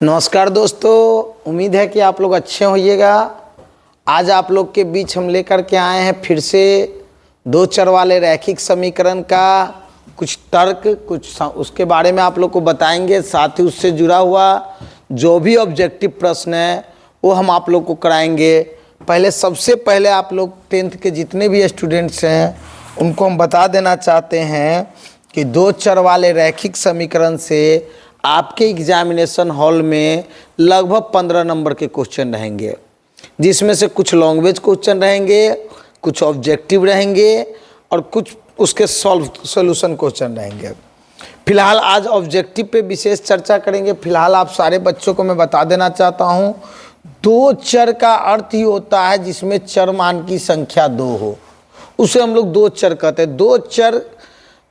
नमस्कार दोस्तों, उम्मीद है कि आप लोग अच्छे होइएगा। आज आप लोग के बीच हम लेकर के आए हैं फिर से दो चर वाले रैखिक समीकरण का कुछ तर्क, कुछ उसके बारे में आप लोग को बताएंगे। साथ ही उससे जुड़ा हुआ जो भी ऑब्जेक्टिव प्रश्न है वो हम आप लोग को कराएंगे। सबसे पहले आप लोग 10th के जितने भी स्टूडेंट्स हैं उनको हम बता देना चाहते हैं कि दो चर वाले रैखिक समीकरण से आपके एग्जामिनेशन हॉल में लगभग 15 नंबर के क्वेश्चन रहेंगे, जिसमें से कुछ लैंग्वेज क्वेश्चन रहेंगे, कुछ ऑब्जेक्टिव रहेंगे और कुछ उसके सॉल्यूशन क्वेश्चन रहेंगे। फिलहाल आज ऑब्जेक्टिव पे विशेष चर्चा करेंगे। फिलहाल आप सारे बच्चों को मैं बता देना चाहता हूँ, दो चर का अर्थ ही होता है जिसमें चर मान की संख्या 2 हो, उसे हम लोग दो चर कहते हैं। दो चर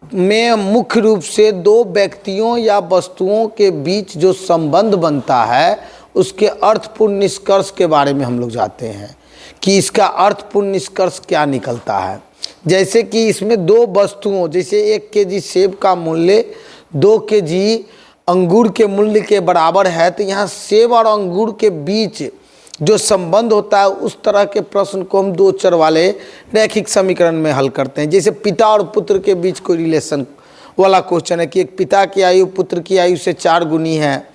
में मुख्य रूप से दो व्यक्तियों या वस्तुओं के बीच जो संबंध बनता है उसके अर्थपूर्ण निष्कर्ष के बारे में हम लोग जानते हैं कि इसका अर्थपूर्ण निष्कर्ष क्या निकलता है। जैसे कि इसमें दो वस्तुओं, जैसे 1 केजी सेब का मूल्य 2 केजी अंगूर के मूल्य के बराबर है, तो यहाँ सेब और अंगूर के बीच जो संबंध होता है उस तरह के प्रश्न को हम दो चर वाले रैखिक समीकरण में हल करते हैं। जैसे पिता और पुत्र के बीच कोई रिलेशन वाला क्वेश्चन है कि एक पिता की आयु पुत्र की आयु से 4 गुनी है,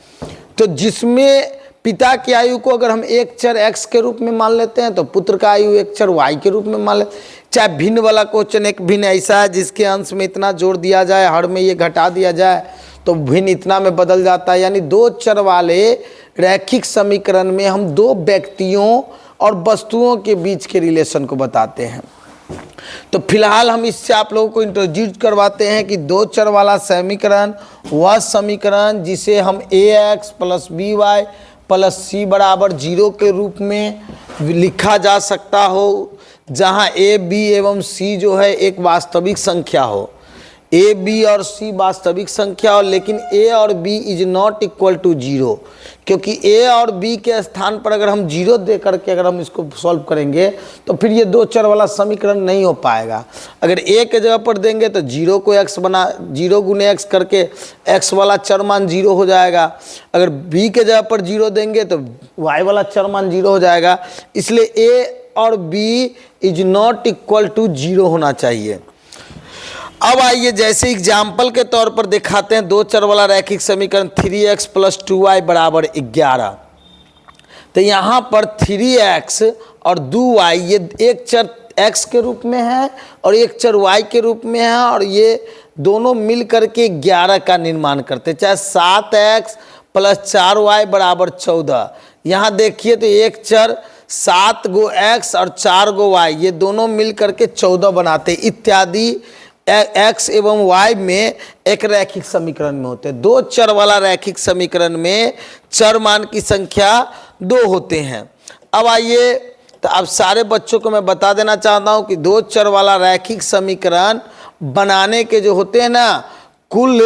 तो जिसमें पिता की आयु को अगर हम एक चर x के रूप में मान लेते हैं तो पुत्र का आयु एक चर y के रूप में मान लेते हैं। चाहे भिन्न वाला क्वेश्चन एक भिन्न ऐसा है जिसके अंश में इतना जोड़ दिया जाए, हर में ये घटा दिया जाए तो भिन्न इतना में बदल जाता है। यानी दो चर वाले रैखिक समीकरण में हम दो व्यक्तियों और वस्तुओं के बीच के रिलेशन को बताते हैं। तो फिलहाल हम इससे आप लोगों को इंट्रोड्यूस करवाते हैं कि दो चर वाला समीकरण वह समीकरण जिसे हम ax plus by plus c बराबर 0 के रूप में लिखा जा सकता हो, जहां a, b एवं c जो है एक वास्तविक संख्या हो। a, b और c वास्तविक संख्या हो, लेकिन a और b is not equal to 0, क्योंकि a और b के स्थान पर अगर हम 0 दे करके अगर हम इसको सॉल्व करेंगे तो फिर ये दो चर वाला समीकरण नहीं हो पाएगा। अगर a के जगह पर देंगे तो 0 को x बना 0 गुने x करके x वाला चर मान 0 हो जाएगा। अगर b के जगह पर 0 देंगे तो y वाला चर मान 0 हो जाएगा। इसलिए a और b is not equal to 0 होना चाहिए। अब आइए जैसे एग्जाम्पल के तौर पर दिखाते हैं दो चर वाला रैखिक समीकरण 3x प्लस 2y बराबर 11। तो यहाँ पर 3x और 2y ये एक चर x के रूप में है और एक चर y के रूप में है, और ये दोनों मिल करके 11 का निर्माण करते हैं। चाहे 7x प्लस 4y बराबर 14। यहाँ देखिए तो एक चर 7 गो x और 4 गो y ये दोनों मिल करके 14 बनाते इत्यादि x एवं y में एक रैखिक समीकरण में होते हैं। दो चर वाला रैखिक समीकरण में चर मान की संख्या 2 होते हैं। अब आइए तो अब सारे बच्चों को मैं बता देना चाहता हूं कि दो चर वाला रैखिक समीकरण बनाने के जो होते हैं ना कुल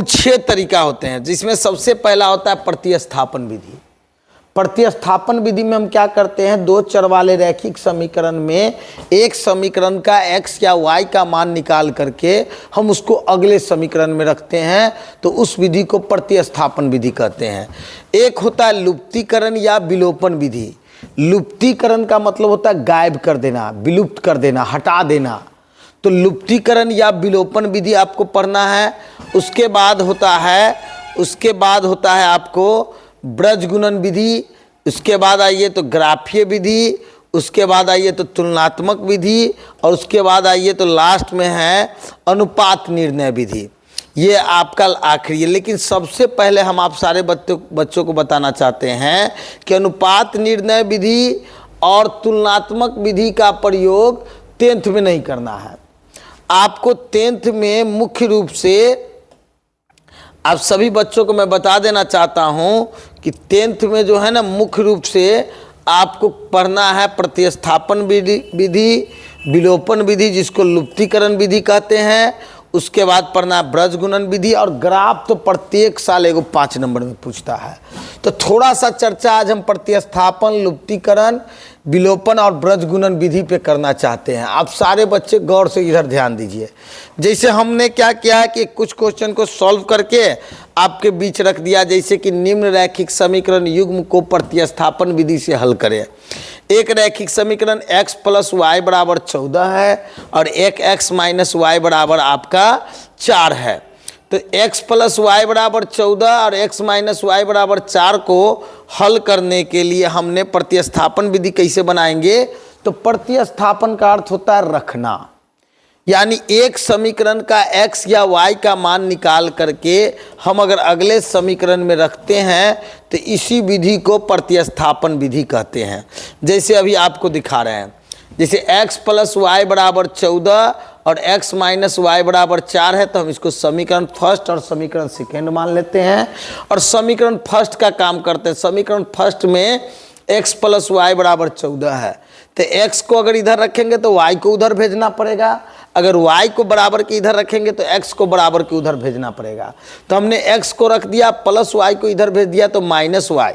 6 तरीका होते हैं, जिसमें सबसे पहला होता है प्रतिस्थापन विधि। प्रतिस्थापन विधि में हम क्या करते हैं, दो चर वाले रैखिक समीकरण में एक समीकरण का x या y का मान निकाल करके हम उसको अगले समीकरण में रखते हैं, तो उस विधि को प्रतिस्थापन विधि कहते हैं। एक होता है लुप्तीकरण या विलोपन विधि। लुप्तीकरण का मतलब होता है गायब कर देना, विलुप्त कर देना, हटा देना। तो लुप्तीकरण या विलोपन विधि आपको पढ़ना है। उसके बाद होता है आपको ब्रज गुणन विधि। उसके बाद आइए तो ग्राफीय विधि। उसके बाद आइए तो तुलनात्मक विधि, और उसके बाद आइए तो लास्ट में है अनुपात निर्णय विधि। ये आपका आखिरी है। लेकिन सबसे पहले हम आप सारे बच्चों को बताना चाहते हैं कि अनुपात निर्णय विधि और तुलनात्मक विधि का प्रयोग 10th में नहीं करना है। आपको 10th में मुख्य रूप से आप सभी बच्चों को मैं बता देना चाहता हूं कि 10th में जो है ना मुख्य रूप से आपको पढ़ना है प्रतिस्थापन विधि, विलोपन विधि जिसको लुप्तीकरण विधि कहते हैं। उसके बाद पढ़ना है ब्रज गुणन विधि, और ग्राफ तो प्रत्येक साल एगो 5 नंबर में पूछता है। तो थोड़ा सा चर्चा आज हम प्रतिस्थापन, लुप्तीकरण, विलोपन और ब्रज गुणन विधि पे करना चाहते हैं। आप सारे बच्चे गौर से इधर ध्यान दीजिए। जैसे हमने क्या किया है कि कुछ क्वेश्चन को सॉल्व करके आपके बीच रख दिया, जैसे कि निम्न रैखिक समीकरण युग्म को प्रतिस्थापन विधि से हल करें। एक रैखिक समीकरण x + y बराबर 14 है और एक x - y बराबर आपका 4 है। तो x + y बराबर 14 और x - y बराबर 4 को हल करने के लिए हमने प्रतिस्थापन विधि कैसे बनाएंगे? तो प्रतिस्थापन का अर्थ होता है रखना, यानी एक समीकरण का x या y का मान निकाल करके हम अगर अगले समीकरण में रखते हैं तो इसी विधि को प्रतिस्थापन विधि कहते हैं। जैसे अभी आपको दिखा रहे हैं, जैसे x + y बराबर 14 और x - y बराबर 4 है, तो हम इसको समीकरण फर्स्ट और समीकरण सेकेंड मान लेते हैं और समीकरण फर्स्ट का काम करते हैं। समीकरण फर्स्ट में x + y बराबर 14 है, तो x को अगर इधर रखेंगे तो y को उधर भेजना पड़ेगा, अगर y को बराबर के इधर रखेंगे तो x को बराबर के उधर भेजना पड़ेगा। तो हमने x को रख दिया, प्लस y को इधर भेज दिया तो -y।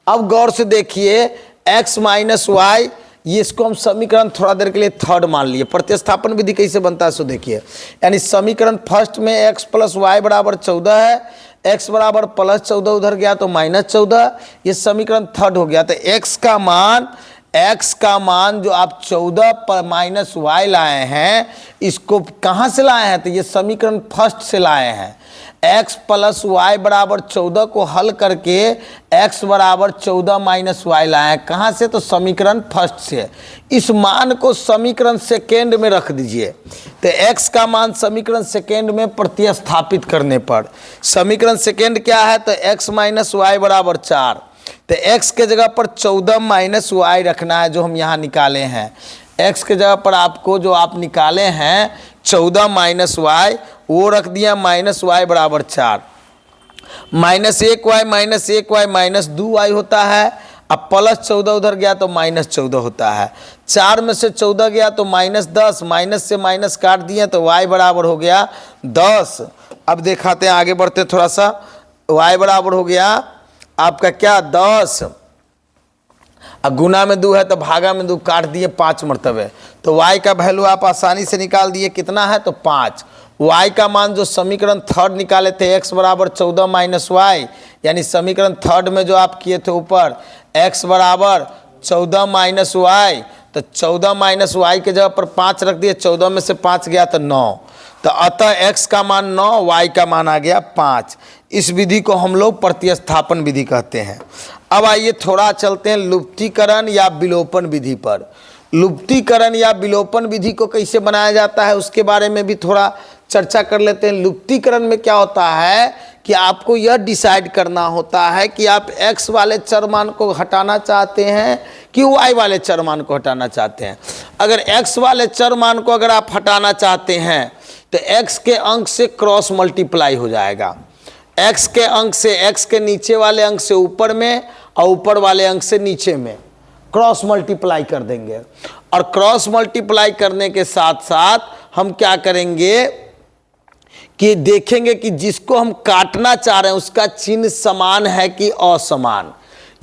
अब गौर से देखिए, x - y, ये इसको हम समीकरण थोड़ा देर के लिए थर्ड मान लिए। प्रतिस्थापन विधि कैसे बनता है सो देखिए, यानी समीकरण फर्स्ट में x + y बराबर 14 है, x बराबर +14 उधर गया तो -14, ये समीकरण थर्ड हो गया। तो x का मान जो आप 14 - y लाए हैं, इसको कहाँ से लाए हैं? तो ये समीकरण फर्स्ट से लाए हैं। x + y बराबर 14 को हल करके x बराबर 14 - y लाए हैं। कहाँ से? तो समीकरण फर्स्ट से। इस मान को समीकरण सेकेंड में रख दीजिए। तो x का मान समीकरण सेकेंड में प्रतिस्थापित करने पर समीकरण सेकेंड क्या है? तो x - y बराबर 4। तो x के जगह पर 14 - y रखना है, जो हम यहाँ निकाले हैं। x के जगह पर आपको जो आप निकाले हैं 14 - y, वो रख दिया, -y बराबर 4। -1y -2y होता है, अब +14 उधर गया तो -14 होता है। 4 में से 14 गया तो -10, माइनस से माइनस काट दिए तो y बराबर हो गया 10। अब दिखाते हैं, आगे बढ़ते थोड़ा सा। y बराबर हो गया आपका क्या? 10। अब गुना में 2 है तो भागा में 2 काट दिए 5 मरतबे, तो y का वैल्यू आप आसानी से निकाल दिए। कितना है? तो 5। y का मान जो समीकरण थर्ड निकाले थे, x बराबर 14 - y, यानी समीकरण थर्ड में जो आप किए थे ऊपर x बराबर 14 - y, तो 14 - y के जगह पर 5 रख दिए, 14 में से 5 गया तो 9, तो अतः x का मान 9, y का मान आ गया 5। इस विधि को हम लोग प्रतिस्थापन विधि कहते हैं। अब आइए थोड़ा चलते हैं लुप्तीकरण या विलोपन विधि पर। लुप्तीकरण या विलोपन विधि को कैसे बनाया जाता है उसके बारे में भी थोड़ा चर्चा कर लेते हैं। लुप्तीकरण में क्या होता है कि आपको यह डिसाइड करना होता है कि आप x वाले चर मान को हटाना चाहते हैं कि y वाले चर मान को हटाना चाहते हैं। अगर x वाले चर मान को अगर आप हटाना चाहते हैं तो x के अंक से क्रॉस मल्टीप्लाई हो जाएगा। x के अंक से, x के नीचे वाले अंक से ऊपर में और ऊपर वाले अंक से नीचे में क्रॉस मल्टीप्लाई कर देंगे। और क्रॉस मल्टीप्लाई करने के साथ साथ हम क्या करेंगे कि देखेंगे कि जिसको हम काटना चाह रहे हैं उसका चिन्ह समान है कि असमान।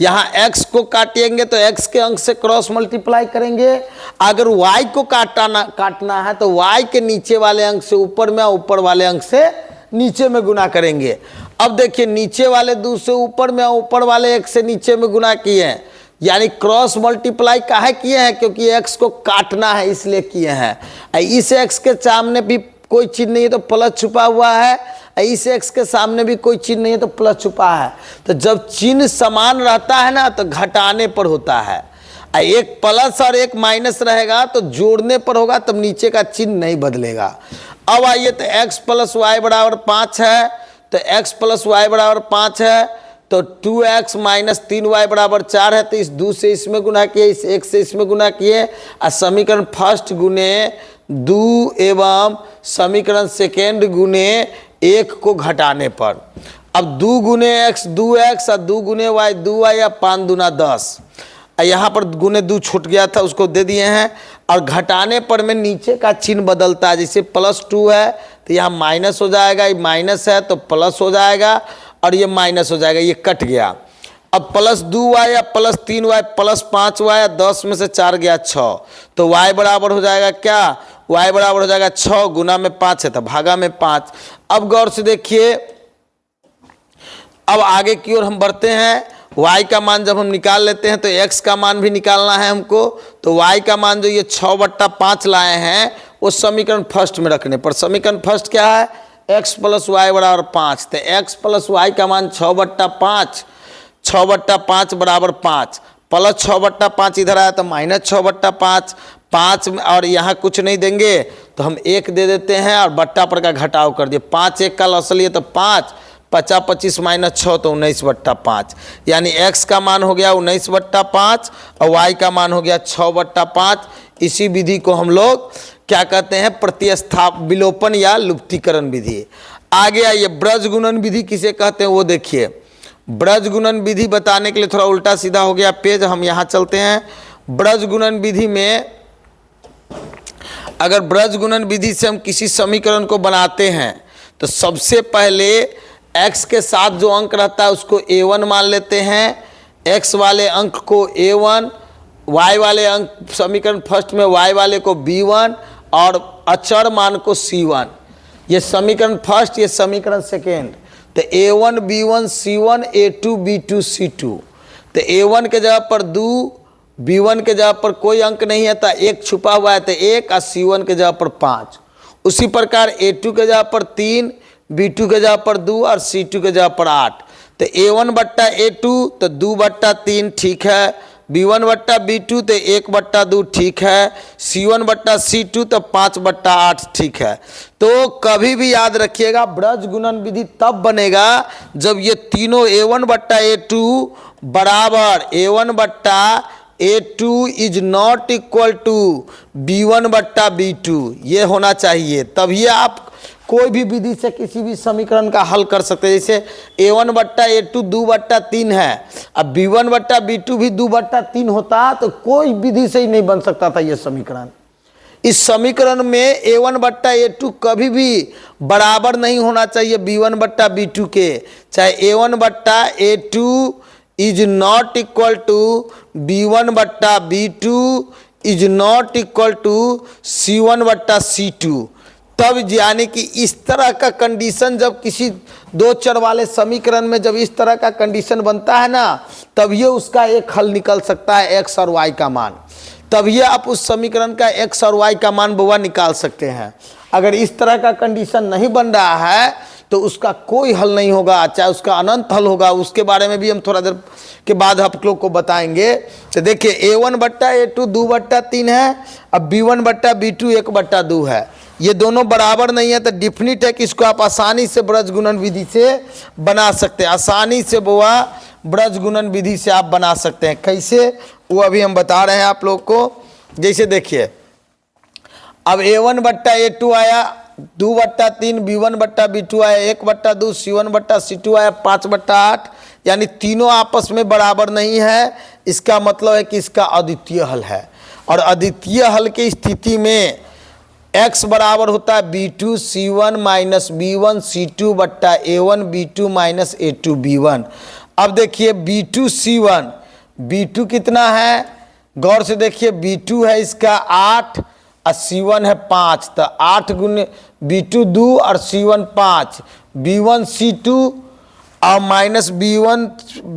यहाँ x को काटेंगे तो x के अंक से क्रॉस मल्टीप्लाई करेंगे। अगर y को काटना है तो y के नीचे वाले अंक से ऊपर में और ऊपर वाले अंक से नीचे में गुना करेंगे। अब देखिए, नीचे वाले 2 से ऊपर में और ऊपर वाले 1 से नीचे में गुना किए हैं, यानी क्रॉस मल्टीप्लाई काहे किए हैं? क्योंकि x को काटना है इसलिए किए हैं। इस x के सामने भी कोई चिन्ह नहीं है तो प्लस छुपा हुआ है, इस x के सामने भी कोई चिन्ह नहीं है तो प्लस छुपा है। तो जब चिन्ह समान रहता है ना तो घटाने पर होता है, एक प्लस और एक माइनस रहेगा तो जोड़ने पर होगा, तब नीचे का चिन्ह नहीं बदलेगा। अब आइए, तो x + y बराबर 5 है, तो x + y बराबर 5 है, तो 2x - 3y बराबर 4 है। तो इस 2 से इसमें गुना किए, इस 1 से इसमें गुना किए, और समीकरण फर्स्ट गुने 2 एवं समीकरण सेकेंड गुने 1 को घटाने पर, अब 2 गुने x 2x और 2 गुने y 2y या 5 दूना 10। यहाँ पर गुने 2 छूट गया था, उसको दे दिए हैं। और घटाने पर में नीचे का चिन्ह बदलता है। जैसे +2 है तो यहाँ माइनस हो जाएगा, ये माइनस है तो प्लस हो जाएगा और ये माइनस हो जाएगा, ये कट गया। अब +2y या +3y +5y या 10 में से 4 गया 6, तो y बराबर हो जाएगा क्या, y बराबर हो जाएगा 6 गुना में 5 है तो भागा में 5। अब गौर से देखिए, अब आगे की ओर हम बढ़ते हैं। y का मान जब हम निकाल लेते हैं तो x का मान भी निकालना है हमको। तो y का मान जो ये 6/5 लाए हैं वो समीकरण फर्स्ट में रखने पर, समीकरण फर्स्ट क्या है, x + y = 5, तो x + y का मान 6/5, 6/5 = 5, प्लस 6/5 इधर आया तो -6/5, 5 और यहाँ कुछ नहीं देंगे तो हम 1 दे देते हैं और बट्टा पर का घटाव कर दिए। 5 1 का लसल है तो 5, 50 25 - 6 तो 19/5, यानी x का मान हो गया 19/5 और y का मान हो गया 6/5। इसी विधि को हम लोग क्या कहते हैं, प्रतिस्थाप विलोपन या लुप्तीकरण विधि। आगे आइए, ब्रज गुणन विधि किसे कहते हैं वो देखिए। ब्रज गुणन विधि बताने के लिए थोड़ा उल्टा सीधा हो गया पेज, हम यहाँ चलते हैं। ब्रज गुणन विधि में अगर ब्रज गुणन विधि से हम किसी समीकरण को बनाते हैं तो सबसे पहले x के साथ जो अंक रहता है उसको a1 मान लेते हैं, x वाले अंक को a1, y वाले अंक समीकरण फर्स्ट में y वाले को b1 और अचर मान को c1। ये समीकरण फर्स्ट, ये समीकरण सेकेंड। तो a1 b1 c1 a2 b2 c2। तो a1 के जगह पर 2, b1 के जगह पर कोई अंक नहीं है तो 1 छुपा हुआ है तो 1 और c1 के जगह पर 5। उसी प्रकार a2 के जगह पर 3, b2 के जगह पर 2 और c2 के जगह पर 8। तो a1/a2 तो 2/3 ठीक है, b1/b2 तो 1/2 ठीक है, c1/c2 तो 5/8 ठीक है। तो कभी भी याद रखिएगा ब्रज गुणन विधि तब बनेगा जब ये तीनों a1/a2 बराबर a1/a2 is not equal to b1/b2, ये होना चाहिए, तभी आप कोई भी विधि से किसी भी समीकरण का हल कर सकते हैं। जैसे a1/a2 2/3 है, अब b1/b2 भी 2/3 होता तो कोई विधि से ही नहीं बन सकता था ये समीकरण। इस समीकरण में a1/a2 कभी भी बराबर नहीं होना चाहिए b1/b2 के, चाहे a1/a2 is not equal to b1/b2 is not equal to c1/c2। तब यानी कि इस तरह का कंडीशन जब किसी दो चर वाले समीकरण में जब इस तरह का कंडीशन बनता है ना, तब ये उसका एक हल निकल सकता है x और y का मान, तब ये आप उस समीकरण का x और y का मान बउआ निकाल सकते हैं। अगर इस तरह का कंडीशन नहीं बन रहा है तो उसका कोई हल नहीं होगा, चाहे उसका अनंत हल होगा, उसके बारे में भी हम थोड़ा देर के बाद आप लोग को बताएंगे। तो देखिए a1/a2 2/3 है, अब b1/b2 1/2 है, ये दोनों बराबर नहीं है तो डिफिनिट है कि इसको आप आसानी से ब्रज गुणन विधि से बना सकते हैं। आसानी से बुआ ब्रज गुणन विधि से आप बना सकते हैं। कैसे, वो अभी हम बता रहे हैं आप लोग को। जैसे देखिए, अब a1/a2 आया 2/3, b1/b2 आया 1/2, c1/c2 आया 5/8, यानी तीनों आपस में बराबर नहीं है। इसका मतलब है कि इसका अद्वितीय हल है, और अद्वितीय हल की स्थिति में x बराबर होता है b2 c1 minus b1 c2 बट्टा a1 b2 minus a2 b1। अब देखिए b2 c1, b2 कितना है, गौर से देखिए b2 है इसका 8 और c1 है 5, तो 8 गुने b2 2 और c1 5, b1 c2 और माइनस b1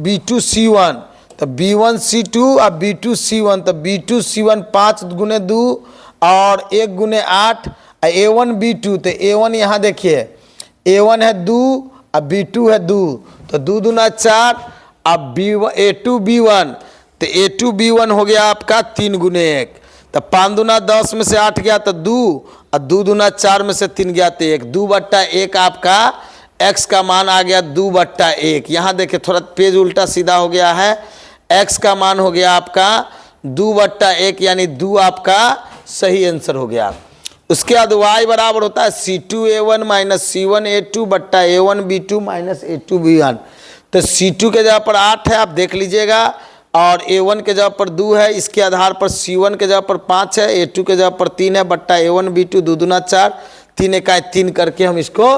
b2 c1, तो b1 c2 और b2 c1, तो b2 c1 5 गुने 2 और 1 गुने 8, a1 b2, तो a1 यहाँ देखिए a1 है 2 और b2 है 2, तो 2 दूना 4, अब a2 b1, तो a2 b1 हो गया आपका 3 गुने 1, तो 5 दूना 10 में से 8 गया तो 2, और 2 दूना 4 में से 3 गया तो 1, 2/1 आपका x का मान आ गया 2/1। यहाँ देखिए थोड़ा पेज उल्टा सीधा हो गया है, x का मान हो गया आपका 2/1, यानी 2 आपका सही आंसर हो गया। उसके बाद y बराबर होता है c2a1 माइनस c1a2 बट्टा a1b2 माइनस a2b1, तो c2 के जगह पर 8 है, आप देख लीजिएगा, और A1 के जगह पर 2 है, इसके आधार पर C1 के जगह पर 5 है, A2 के जगह पर 3 है, बट्टा A1 B2 2 दूना 4 3 इकाई 3 करके हम इसको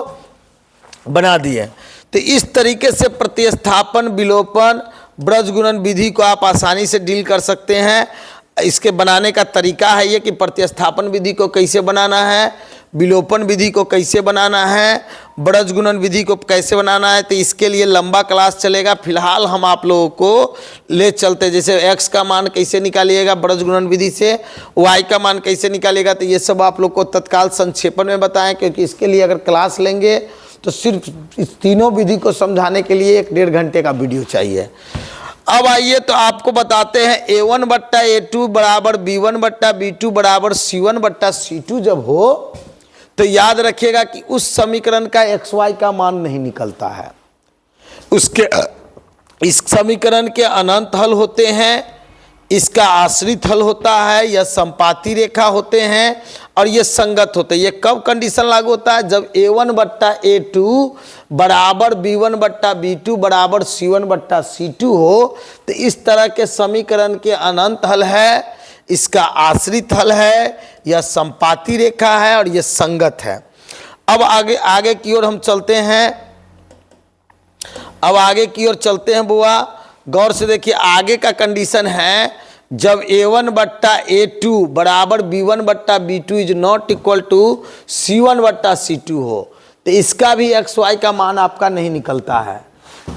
बना दिए। तो इस तरीके से प्रतिस्थापन, विलोपन, ब्रज गुणन विधि को आप आसानी से डील कर सकते हैं। इसके बनाने का तरीका है ये कि प्रतिस्थापन विधि को कैसे बनाना है, विलोपन विधि को कैसे बनाना है, ब्रज गुणन विधि को कैसे बनाना है। तो इसके लिए लंबा क्लास चलेगा। फिलहाल हम आप लोगों को ले चलते, जैसे x का मान कैसे निकालिएगा ब्रज गुणन विधि से, y का मान कैसे निकालिएगा, तो ये सब आप लोग को तत्काल संक्षेपण में बताएं, क्योंकि इसके लिए अगर क्लास लेंगे तो सिर्फ इस तीनों विधि को समझाने के लिए 1-1.5 घंटे का वीडियो चाहिए। अब आइए तो आपको बताते हैं A1 बट्टा A2 बराबर B1 बट्टा B2 बराबर C1 बट्टा C2 जब हो तो याद रखिएगा कि उस समीकरण का XY का मान नहीं निकलता है। उसके इस समीकरण के अनंत हल होते हैं, इसका आश्रित हल होता है, यह संपाती रेखा होते हैं और ये संगत होते हैं। ये कब कंडीशन लागू होता है, जब A1 बट्टा A2 बराबर B1 बट्टा B2 बराबर C1 बट्टा C2 हो। तो इस तरह के समीकरण के अनंत हल है, इसका आश्रित हल है, यह संपाती रेखा है और यह संगत है। अब आगे की ओर हम चलते हैं। अब आगे की ओर चलते हैं बुआ, गौर से देखिए। आगे का कंडीशन है जब A1 बट्टा A2 बराबर B1 बट्टा B2 is not equal to C1 बट्टा C2 हो, तो इसका भी XY का मान आपका नहीं निकलता है।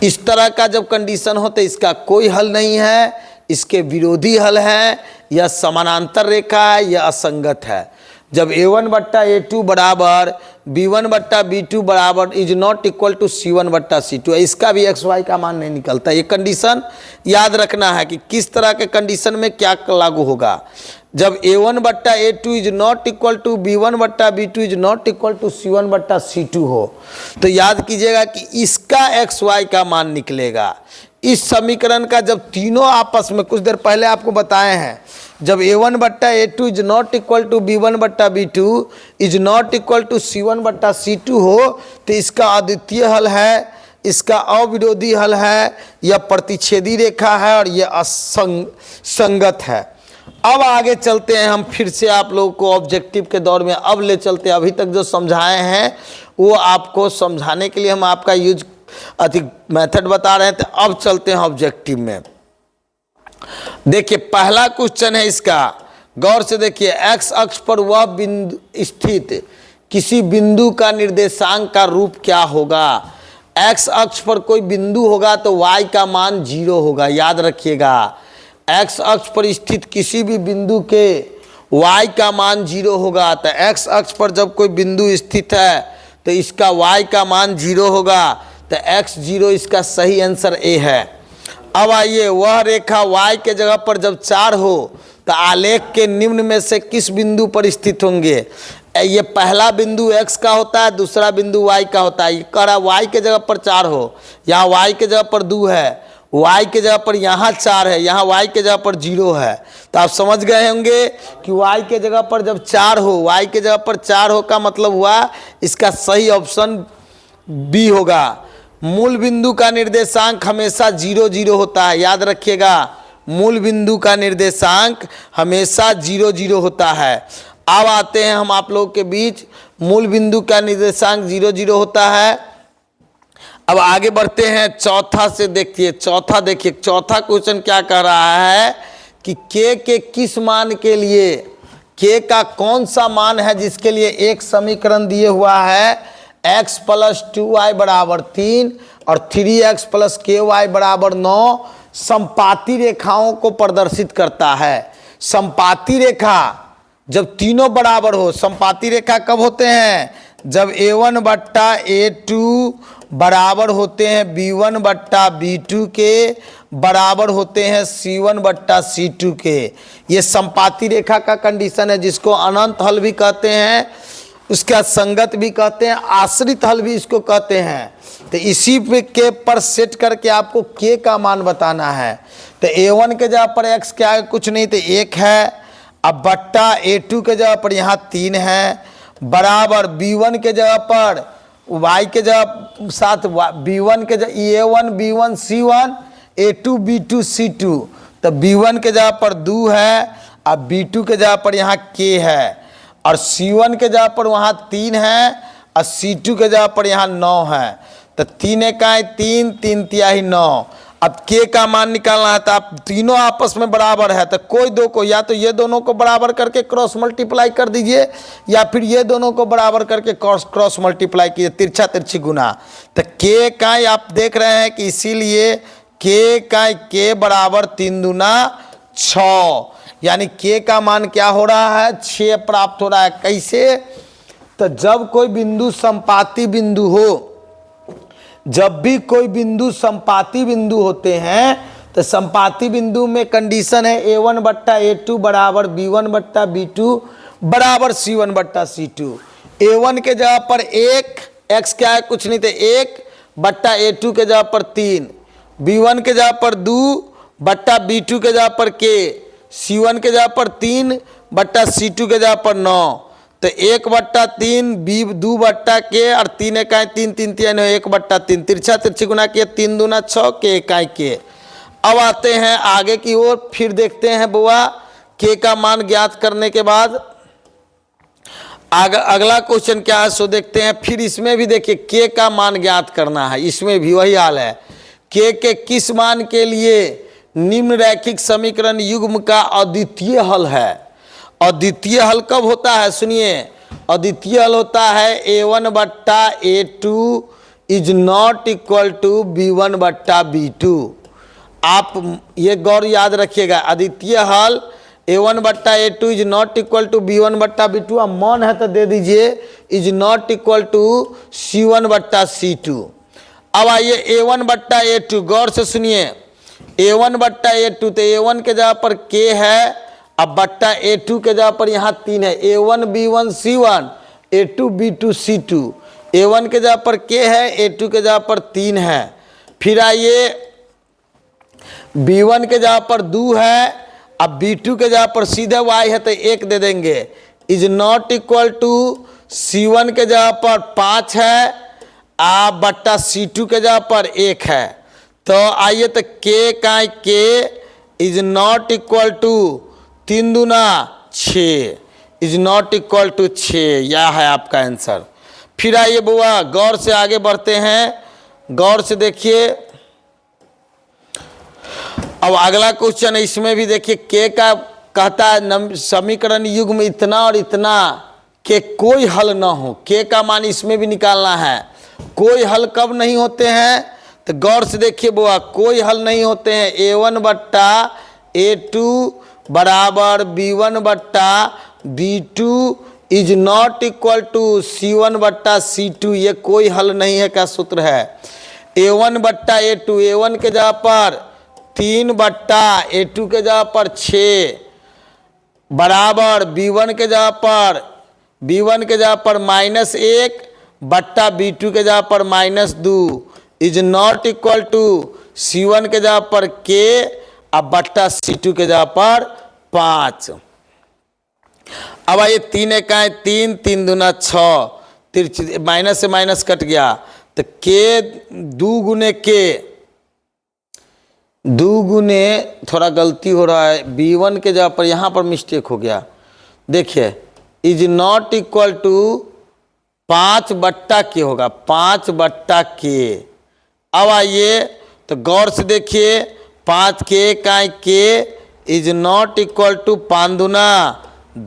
इस तरह का जब कंडीशन हो तो इसका कोई हल नहीं है, इसके विरोधी हल है, यह समानांतर रेखा है, यह असंगत है। जब A1 बट्टा A2 बराबर B1 बट्टा B2 बराबर is not equal to C1 बट्टा C2, इसका भी XY का मान नहीं निकलता। ये कंडीशन याद रखना है कि किस तरह के कंडीशन में क्या लागू होगा। जब A1 बट्टा A2 is not equal to B1 बट्टा B2 is not equal to C1 बट्टा C2 हो, तो याद कीजिएगा कि इसका XY का मान निकलेगा। इस समीकरण का जब तीनों आपस में, कुछ देर पहले आपको बताए हैं, जब A1 बट्टा A2 is not equal to B1 बट्टा B2 is not equal to C1 बट्टा C2 हो, तो इसका अद्वितीय हल है, इसका अविरोधी हल है, यह प्रतिच्छेदी रेखा है और यह असंगत है। अब आगे चलते हैं हम, फिर से आप लोगों को ऑब्जेक्टिव के दौर में अब ले चलते हैं। अभी तक जो समझाए हैं वो आपको समझाने के लिए हम आपका यूज अधिक मेथड बता रहे हैं। तो अब चलते हैं ऑब्जेक्टिव में। देखिए पहला क्वेश्चन है इसका, गौर से देखिए। x अक्ष पर वह बिंदु स्थित किसी बिंदु का निर्देशांक का रूप क्या होगा। x अक्ष पर कोई बिंदु होगा तो y का मान 0 होगा, याद रखिएगा। x अक्ष पर स्थित किसी भी बिंदु के y का मान 0 होगा। तो x अक्ष पर जब कोई बिंदु स्थित है तो इसका y का मान 0 होगा। तो x0 इसका सही आंसर A है। अब आइए, वह रेखा y के जगह पर जब 4 हो तो आलेख के निम्न में से किस बिंदु पर स्थित होंगे। ये पहला बिंदु x का होता है, दूसरा बिंदु y का होता है। ये कह रहा y के जगह पर 4 हो, यहाँ y के जगह पर 2 है, y के जगह पर यहाँ 4 है, यहाँ y के जगह पर 0 है। तो आप समझ गए होंगे कि y के जगह पर जब 4 हो, y के जगह पर 4 हो का मतलब हुआ इसका सही ऑप्शन B होगा। मूल बिंदु का निर्देशांक हमेशा 0 0 होता है, याद रखिएगा। मूल बिंदु का निर्देशांक हमेशा 0 0 होता है। अब आते हैं हम आप लोगों के बीच, मूल बिंदु का निर्देशांक 0 0 होता है। अब आगे बढ़ते हैं चौथा से। देखिए चौथा क्वेश्चन क्या कह रहा है कि k के किस मान के लिए, k का कौन सा मान है जिसके लिए एक समीकरण दिए हुआ है x प्लस 2y बराबर 3 और 3x प्लस ky बराबर 9 संपाती रेखाओं को प्रदर्शित करता है। संपाती रेखा जब तीनों बराबर हो, संपाती रेखा कब होते हैं, जब A1 बट्टा A2 बराबर होते हैं B1 बट्टा B2 के, बराबर होते हैं C1 बट्टा C2 के। ये संपाती रेखा का कंडीशन है, जिसको अनंत हल भी कहते हैं, उसका संगत भी कहते हैं, आश्रित हल भी इसको कहते हैं। तो इसी पे के पर सेट करके आपको k का मान बताना है। तो A1 के जगह पर x क्या है, कुछ नहीं, तो 1 है। अब बट्टा A2 के जगह पर यहाँ 3 है, बराबर B1 के जगह पर y के जगह साथ B1 के जगह A1 B1 C1 A2 B2 C2, तो B1 के जगह पर 2 है और B2 के जगह पर यहाँ K है, और C1 के जगह पर वहाँ 3 है और C2 के जगह पर यहाँ 9 है। तो 3 इकाई 3, 3 तिहाई 9। अब K का मान निकालना है, तो आप तीनों आपस में बराबर है, तो कोई दो को, या तो ये दोनों को बराबर करके क्रॉस मल्टीप्लाई कर दीजिए, या फिर ये दोनों को बराबर करके क्रॉस मल्टीप्लाई कीजिए, तिरछा तिरछी गुना। तो K का आप देख रहे हैं कि इसीलिए K का K बराबर 3 दूना 6, यानी K का मान क्या हो रहा है, 6 प्राप्त हो रहा है। कैसे? तो जब कोई बिंदु संपाती बिंदु हो, जब भी कोई बिंदु संपाती बिंदु होते हैं, तो संपाती बिंदु में कंडीशन है A1 बट्टा A2 बराबर B1 बट्टा B2 बराबर C1 बट्टा C2। A1 के जगह पर 1, x क्या है, कुछ नहीं थे, 1 बट्टा A2 के जगह पर 3, B1 के जगह पर 2 बट्टा B2 के जगह पर K, C1 के जगह पर 3 बट्टा C2 के जगह पर 9। तो 1 बट्टा 3 2 बट्टा K और 3 इकाई 3, 3 तिहाई 1 बट्टा 3, तिरछा तिरछी गुना किया, 3 दूना 6, K इकाई K। अब आते हैं आगे की ओर, फिर देखते हैं बुआ K का मान ज्ञात करने के बाद अगला क्वेश्चन क्या है सो देखते हैं। फिर इसमें भी देखिए K का मान ज्ञात करना है, इसमें भी वही हाल है। K के किस मान के लिए निम्न रैखिक समीकरण युग्म का अद्वितीय हल है। अद्वितीय हल कब होता है, सुनिए, अद्वितीय हल होता है A1 बट्टा A2 is not equal to B1 बट्टा B2। आप ये गौर याद रखिएगा, अद्वितीय हल A1 बट्टा A2 is not equal to B1 बट्टा B2। अब मान है तो दे दीजिए is not equal to C1 बट्टा C2। अब आइए A1 बट्टा A2, गौर से सुनिए, A1 बट्टा A2, तो A1 के जगह पर K है, अब बट्टा A2 के जगह पर यहाँ 3 है, A1 B1 C1 A2 B2 C2। A1 के जगह पर K है, A2 के जगह पर 3 है। फिर आइए B1 के जगह पर 2 है, अब B2 के जगह पर सीधे Y है तो 1 दे देंगे, is not equal to C1 के जगह पर 5 है, आप बट्टा C2 के जगह पर 1 है। तो आइए तो K का K is not equal to 3 दूना 6, इज नॉट इक्वल टू 6, यह है आपका आंसर। फिर आइए बुआ गौर से आगे बढ़ते हैं, गौर से देखिए। अब अगला क्वेश्चन है, इसमें भी देखिए K का कहता है समीकरण युग्म इतना और इतना के कोई हल ना हो। K का मान इसमें भी निकालना है। कोई हल कब नहीं होते हैं, तो गौर से देखिए बुआ, कोई हल नहीं होते हैं। A1 बट्टा A2 बराबर B1 बट्टा B2 is not equal to C1 बट्टा C2, ये कोई हल नहीं है का सूत्र है। A1 बट्टा A2, A1 के जगह पर 3 बट्टा A2 के जगह पर 6 बराबर B1 के जगह पर -1 बट्टा B2 के जगह पर -2 is not equal to C1 के जगह पर K अब बट्टा C2 के जगह पर 5। अब आइए 3 इकाई 3, 3 दूना 6, तिरछी माइनस से माइनस कट गया, तो K 2 गुने K, 2 गुने, थोड़ा गलती हो रहा है, B1 के जगह पर यहाँ पर मिस्टेक हो गया, देखिए इज नॉट इक्वल टू 5 बट्टा K होगा, 5 बट्टा K। अब आइए तो गौर से देखिए, 5 का K is not equal to 5 दूना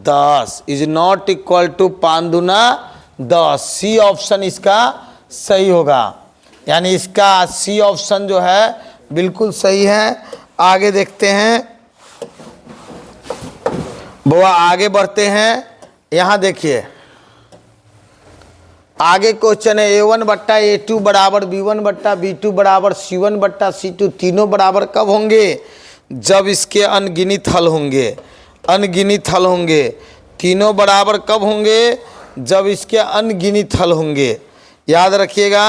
10, इज नॉट इक्वल टू 5 दूना 10। सी ऑप्शन इसका सही होगा, यानी इसका सी ऑप्शन जो है बिल्कुल सही है। आगे देखते हैं बुआ, आगे बढ़ते हैं। यहाँ देखिए आगे क्वेश्चन है, A1 बट्टा A2 बराबर B1 बट्टा B2 बराबर C1 बट्टा C2 तीनों बराबर कब होंगे, जब इसके अनगिनत हल होंगे। अनगिनत हल होंगे, तीनों बराबर कब होंगे, जब इसके अनगिनत हल होंगे। याद रखिएगा,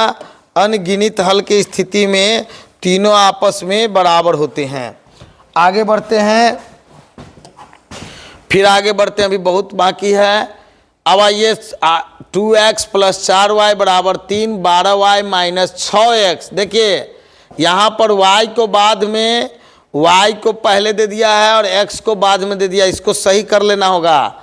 अनगिनत हल की स्थिति में तीनों आपस में बराबर होते हैं। आगे बढ़ते हैं, फिर आगे बढ़ते हैं, अभी बहुत बाकी है। अब आइए 2x प्लस 4y बराबर 3, 12y माइनस 6x। देखिए यहाँ पर y को बाद में y को पहले दे दिया है और x को बाद में दे दिया, इसको सही कर लेना होगा।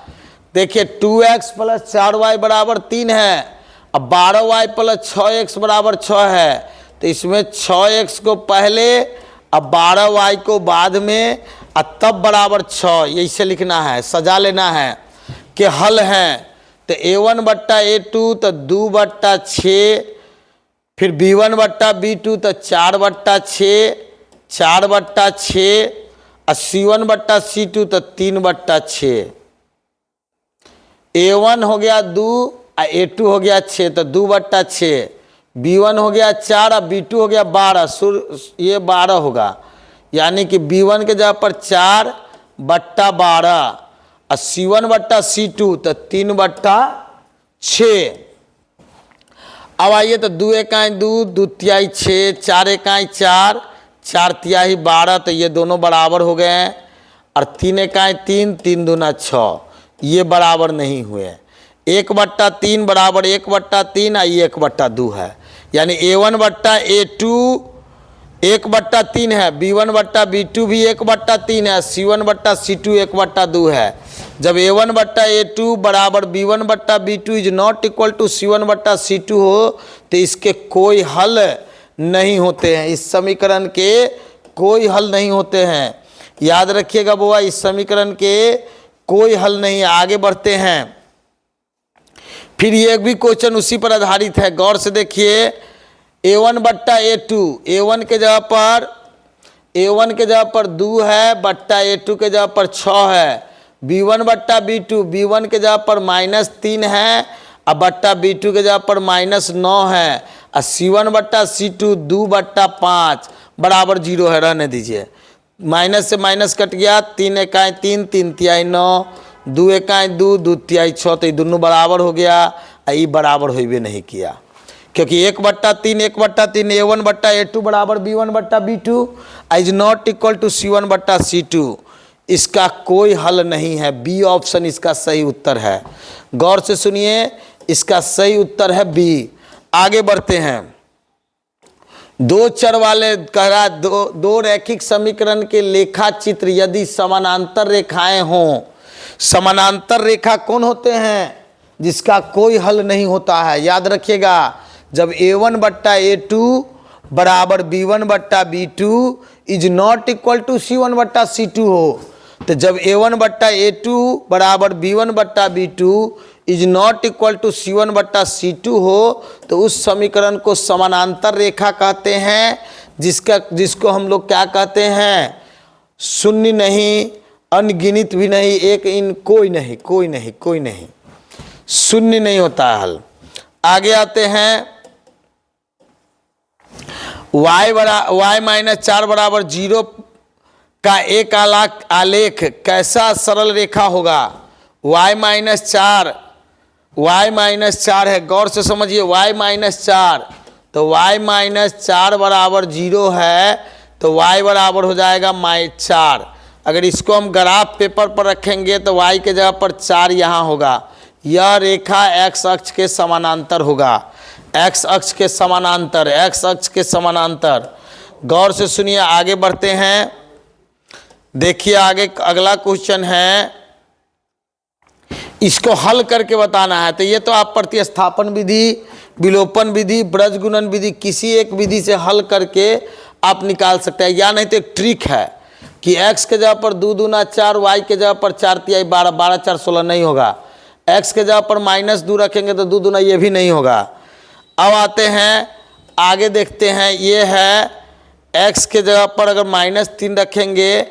देखिए 2x प्लस 4y बराबर 3 है, अब 12y प्लस 6x बराबर 6 है, तो इसमें 6x को पहले अब 12y को बाद में और तब बराबर 6, ऐसे लिखना है, सजा लेना है कि हल है। तो a1 बट्टा a2 तो 2 बट्टा 6, फिर b1 बट्टा b2 तो 4 बट्टा 6, 4 बट्टा 6 और c1 बट्टा c2 तो 3 बट्टा 6। a1 हो गया 2 और a2 हो गया 6 तो 2 बट्टा 6, b1 हो गया 4 और b2 हो गया 12, ये 12 होगा, यानी कि b1 के जगह पर 4 बट्टा 12 और c1 बट्टा c2 तो 3 बट्टा 6। अब आइए तो 2 एकाई 2, 2 तिहाई 6, 4 एकाई 4, 4 तिहाई 12, तो ये दोनों बराबर हो गए हैं। और 3 एकाई 3, 3 दूना 6, ये बराबर नहीं हुए। 1 बट्टा 3 बराबर 1 बट्टा 3 और ये 1 बट्टा 2 है, यानी a1 बट्टा a2 1 बट्टा 3 है, b1 बट्टा b2 भी 1 बट्टा 3 है, c1 बट्टा c2 1 बट्टा 2 है। जब a1 बट्टा a2 बराबर b1 बट्टा b2 is not equal to c1 बट्टा c2 हो तो इसके कोई हल नहीं होते हैं, इस समीकरण के कोई हल नहीं होते हैं। याद रखिएगा बुआ, इस समीकरण के कोई हल नहीं है। आगे बढ़ते हैं, फिर ये भी क्वेश्चन उसी पर आधारित है, गौर से देखिए। a1 बट्टा a2, a1 के जगह पर 2 है बट्टा a2 के जगह पर 6 है, b1 बट्टा b2, b1 के जगह पर -3 है और बट्टा b2 के जगह पर -9 है, और c1 बट्टा c2 2 बट्टा 5 बराबर 0 है, रहने दीजिए। माइनस से माइनस कट गया, 3 एकाई 3, 3 तिहाई 9, 2 एकाई 2, 2 तिहाई 6, तो ये दोनों बराबर हो गया, ये बराबर होइबे नहीं किया, क्योंकि 1 बट्टा 3 1 बट्टा 3 a1 बट्टा a2 बराबर b1 बट्टा b2 is not equal to c1 बट्टा c2। इसका कोई हल नहीं है, बी ऑप्शन इसका सही उत्तर है। गौर से सुनिए, इसका सही उत्तर है बी। आगे बढ़ते हैं, दो चर वाले कह रहा दो रैखिक समीकरण के लेखा चित्र यदि समानांतर रेखाएं हों। समानांतर रेखा कौन होते हैं? जिसका कोई हल नहीं होता है। याद रखिएगा, जब a1 बट्टा a2 बराबर b1 बट्टा b2 is not equal to c1 बट्टा c2 हो, तो जब a1 बट्टा a2 बराबर b1 बट्टा b2 is not equal to c1 बट्टा c2 हो, तो उस समीकरण को समानांतर रेखा कहते हैं, जिसको हम लोग क्या कहते हैं? शून्य नहीं, अनगिनत भी नहीं, एक इन कोई नहीं, शून्य नहीं होता है हल। आगे आते हैं, y माइनस 4 बराबर 0 का एक आलेख कैसा सरल रेखा होगा? y माइनस 4 है, गौर से समझिए, y माइनस 4, तो y माइनस 4 बराबर 0 है, तो y बराबर हो जाएगा -4। अगर इसको हम ग्राफ पेपर पर रखेंगे तो y के जगह पर 4 यहाँ होगा। यह रेखा x अक्ष के समानांतर होगा, x अक्ष के समानांतर। गौर से सुनिए, आगे बढ़ते हैं। देखिए आगे अगला क्वेश्चन है, इसको हल करके बताना है। तो ये तो आप प्रतिस्थापन विधि, विलोपन विधि, ब्रजगुणन विधि, किसी एक विधि से हल करके आप निकाल सकते हैं, या नहीं तो एक ट्रिक है कि x के जगह पर 2 दूना 4, y के जगह पर 4 तिहाई 12, 12 4 16 नहीं होगा। x के जगह पर -2 रखेंगे तो 2 दूना ये भी नहीं होगा। अब आते हैं आगे, देखते हैं, ये है x के जगह पर अगर -3 रखेंगे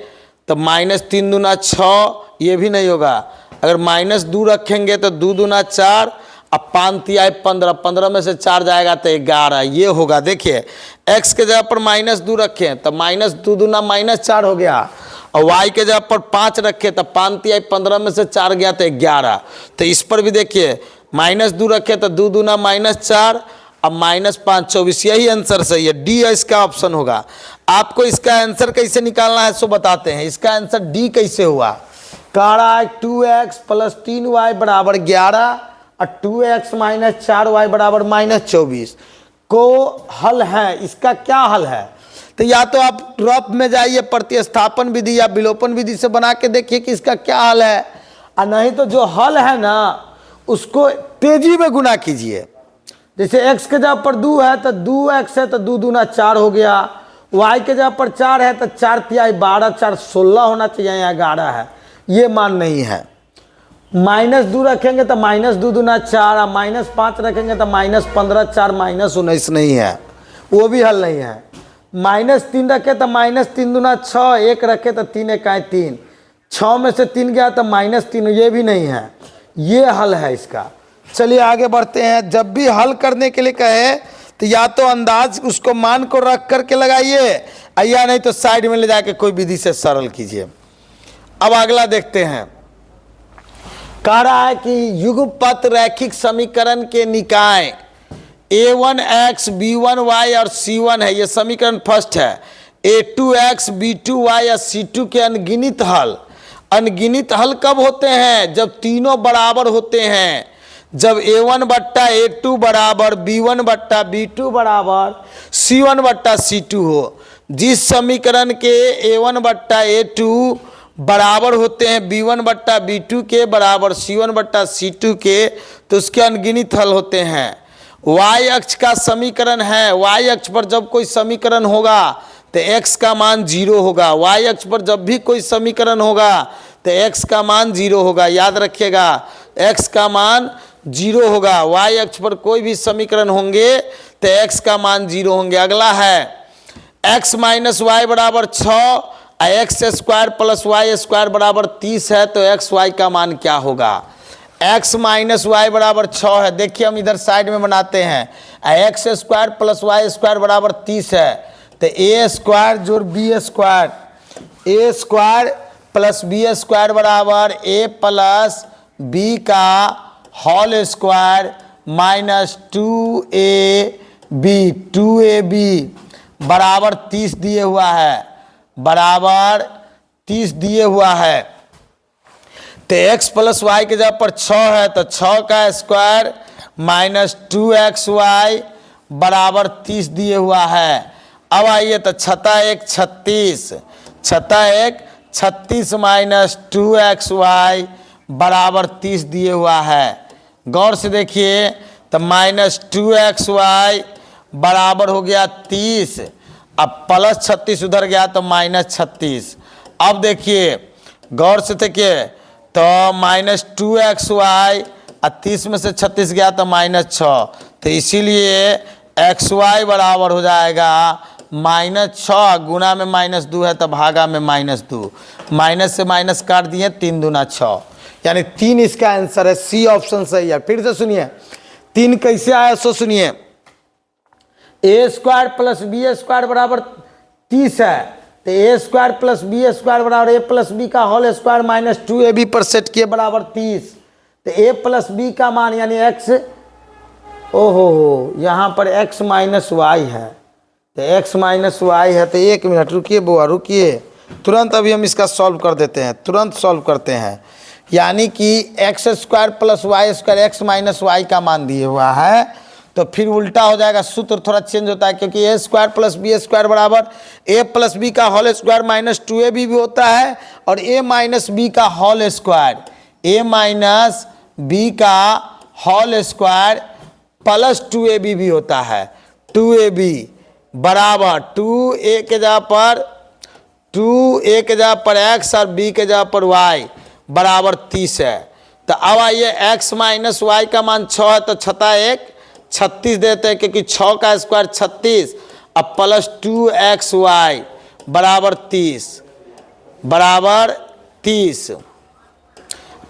तो -3 दूना 6, ये भी नहीं होगा। अगर -2 रखेंगे तो 2 दूना 4 और 5 तिहाई 15, 15 में से 4 जाएगा तो 11, ये होगा। देखिए x के जगह पर -2 रखें तो -2 दूना -4 हो गया, और y के जगह पर 5 रखे तो 5 तिहाई 15 में से 4 गया तो 11। तो इस पर भी देखिए, -2 रखे तो 2 दूना -4 और -5 24, यही आंसर सही है, डी इसका ऑप्शन होगा। आपको इसका आंसर कैसे निकालना है सो बताते हैं। इसका आंसर डी कैसे हुआ? कह रहा है 2x प्लस 3y बराबर 11 और 2x माइनस 4y बराबर -24 को हल है। इसका क्या हल है? तो तो या तो आप रफ में जाइए प्रतिस्थापन विधि या विलोपन विधि से बना के देखिए कि इसका क्या हल है, और नहीं तो जो हल है ना उसको तेजी में गुना कीजिए। जैसे x के जगह पर 2 है तो 2x है तो 2 दूना 4 हो गया, y के जगह पर 4 है तो 4 तिहाई 12, 4 16 होना चाहिए, यहाँ 11 है, ये मान नहीं है। -2 रखेंगे तो -2 दूना 4, और -5 रखेंगे तो -15, 4 -19 नहीं है, वो भी हल नहीं है। -3 रखे तो -3 दूना 6, 1 रखे तो 3 1 3, 6 में से 3 गया तो -3, ये भी नहीं है, ये हल है इसका। चलिए आगे बढ़ते हैं। जब भी हल करने के लिए कहे तो या तो अंदाज उसको मान को रख करके लगाइए, या नहीं तो साइड में ले जाके कोई विधि से सरल कीजिए। अब अगला देखते हैं, कह रहा है कि युगपत रैखिक समीकरण के निकाय a1x b1y और c1 है, ये समीकरण फर्स्ट है। a2x b2y या c2 के अनगिनत हल। अनगिनत हल कब होते हैं? जब तीनों बराबर होते हैं, जब a1 बट्टा a2 बराबर b1 बट्टा b2 बराबर c1 बट्टा c2 हो। जिस समीकरण के a1 बट्टा a2 बराबर होते हैं b1 बट्टा b2 के बराबर c1 बट्टा c2 के, तो उसके अनगिनत हल होते हैं। y अक्ष का समीकरण है, y अक्ष पर जब कोई समीकरण होगा तो x का मान 0 होगा। y अक्ष पर जब भी कोई समीकरण होगा तो x का मान 0 होगा, याद रखिएगा, x का मान 0 होगा। y अक्ष पर कोई भी समीकरण होंगे तो x का मान 0 होंगे। अगला है x माइनस वाई बराबर 6, X square plus Y square बराबर 30 है, तो एक्स वाई का मान क्या होगा? x माइनस वाई बराबर 6 है, देखिए हम इधर साइड में बनाते हैं, X square plus Y square बराबर 30 है, तो ए स्क्वायर जोड़ B square, A square plus B square बराबर ए प्लस बी का whole square minus 2ab, 2ab बराबर 30 दिए हुआ है, बराबर 30 दिए हुआ है। तो x प्लस वाई के जगह पर 6 है, तो 6 का स्क्वायर माइनस 2xy बराबर 30 दिए हुआ है। अब आइए तो 6 36, 36 माइनस 2xy बराबर 30 दिए हुआ है। गौर से देखिए, तो माइनस 2xy बराबर हो गया 30, अब प्लस 36 उधर गया तो माइनस 36। अब देखिए गौर से देखिए, तो माइनस 2xy, 30 में से 36 गया तो माइनस 6, तो इसीलिए xy बराबर हो जाएगा -6, गुना में -2 है तो भागा में -2, माइनस से माइनस काट दिए, 3 दूना 6, यानी 3 इसका आंसर है, सी ऑप्शन सही है। फिर से सुनिए 3 कैसे आया सो सुनिए, ए स्क्वायर प्लस बी स्क्वायर बराबर 30 है, तो A square plus B square बराबर ए प्लस बी का होल स्क्वायर माइनस 2ab पर सेट किए बराबर 30, तो ए प्लस बी का मान यानी x, ओहो यहाँ पर x माइनस वाई है, तो x माइनस वाई है, तो 1 मिनट रुकिए बुआ रुकिए, तुरंत अभी हम इसका सॉल्व कर देते हैं, तुरंत सॉल्व करते हैं। यानी कि X square plus Y square X minus Y का मान दिए हुआ है, तो फिर उल्टा हो जाएगा, सूत्र थोड़ा चेंज होता है, क्योंकि ए स्क्वायर प्लस बी स्क्वायर बराबर ए प्लस बी का होल स्क्वायर माइनस 2ab भी होता है, और ए माइनस बी का होल स्क्वायर, ए माइनस बी का होल स्क्वायर प्लस 2ab भी होता है। 2ab बराबर 2a के जगह पर x और b के जगह पर y बराबर 30 है। तो अब आइए x माइनस वाई का मान 6 है, तो 6 36 देते हैं, क्योंकि 6 का स्क्वायर 36, अब प्लस 2xy बराबर 30,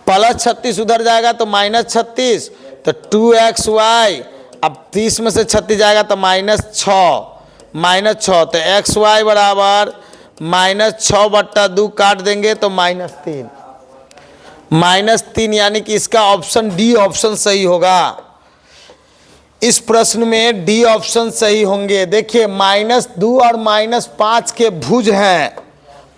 प्लस 36 उधर जाएगा तो माइनस 36, तो 2xy, अब 30 में से 36 जाएगा तो -6, तो xy बराबर -6/2 काट देंगे तो -3, यानी कि इसका ऑप्शन डी ऑप्शन सही होगा। इस प्रश्न में डी ऑप्शन सही होंगे। देखिए -2 और -5 के भुज हैं,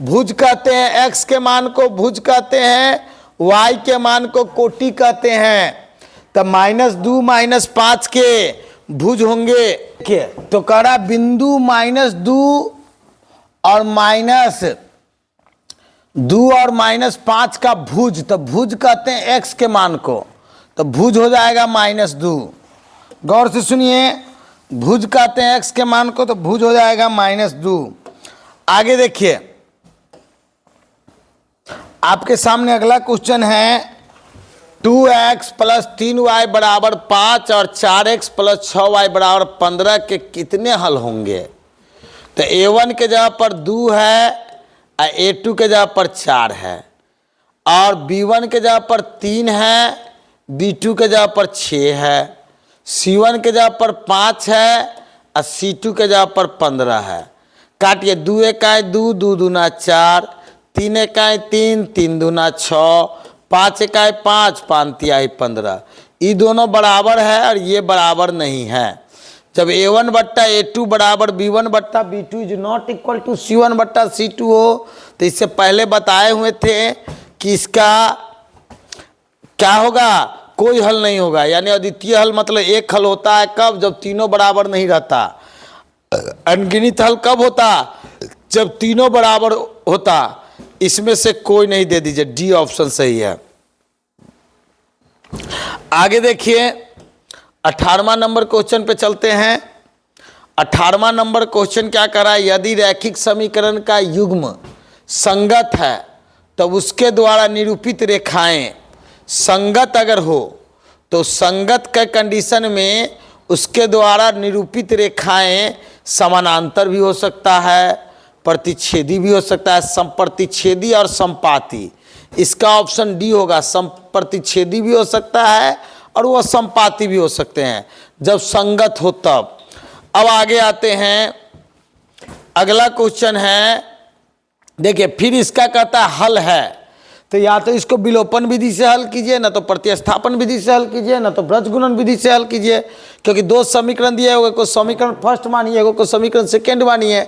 भुज कहते हैं, x के मान को भुज कहते हैं, y के मान को कोटि कहते हैं, तो -2 -5 के भुज होंगे। देखिए तो कह रहा बिंदु -2 और माइनस 2 और -5 का भुज, तो भुज कहते हैं x के मान को, तो भुज हो जाएगा -2। गौर से सुनिए, भुज कहते हैं x के मान को, तो भुज हो जाएगा -2। आगे देखिए, आपके सामने अगला क्वेश्चन है 2x + 3y = 5 और 4x + 6y = 15 के कितने हल होंगे? तो a1 के जगह पर 2 है और a2 के जगह पर 4 है, और b1 के जगह पर 3 है, b2 के जगह पर 6 है, c1 के जगह पर 5 है और c2 के जगह पर 15 है। काटिए, 2 एकाई 2, 2 दूना 4, 3 एकाई 3, 3 दूना 6, 5 एकाई 5, 5 तिहाई 15। ये दोनों बराबर है और ये बराबर नहीं है। जब a1 बट्टा a2 बराबर b1 बट्टा b2 is not equal to c1 बट्टा c2 हो, तो इससे पहले बताए हुए थे कि इसका क्या होगा, कोई हल नहीं होगा। यानी अद्वितीय हल मतलब एक हल होता है कब? जब तीनों बराबर नहीं रहता। अनगिनत हल कब होता? जब तीनों बराबर होता। इसमें से कोई नहीं दे दीजिए, डी ऑप्शन सही है। आगे देखिए, 18वां नंबर क्वेश्चन पे चलते हैं। 18वां नंबर क्वेश्चन क्या कर रहा है? यदि रैखिक समीकरण का युग्म संगत है तब उसके द्वारा निरूपित रेखाएं संगत अगर हो तो संगत के कंडीशन में उसके द्वारा निरूपित रेखाएं समानांतर भी हो सकता है, प्रतिच्छेदी भी हो सकता है, संप्रतिच्छेदी और संपाती। इसका ऑप्शन डी होगा। संप्रतिच्छेदी भी हो सकता है और वह संपाती भी हो सकते हैं जब संगत हो तब। अब आगे आते हैं, अगला क्वेश्चन है, देखिए फिर इसका कहता है हल है, तो या तो इसको विलोपन विधि से हल कीजिए, ना तो प्रतिस्थापन विधि से हल कीजिए, ना तो ब्रजगुणन विधि से हल कीजिए, क्योंकि दो समीकरण दिए होंगे, कोई समीकरण फर्स्ट मानिए, कोई समीकरण सेकेंड मानिए,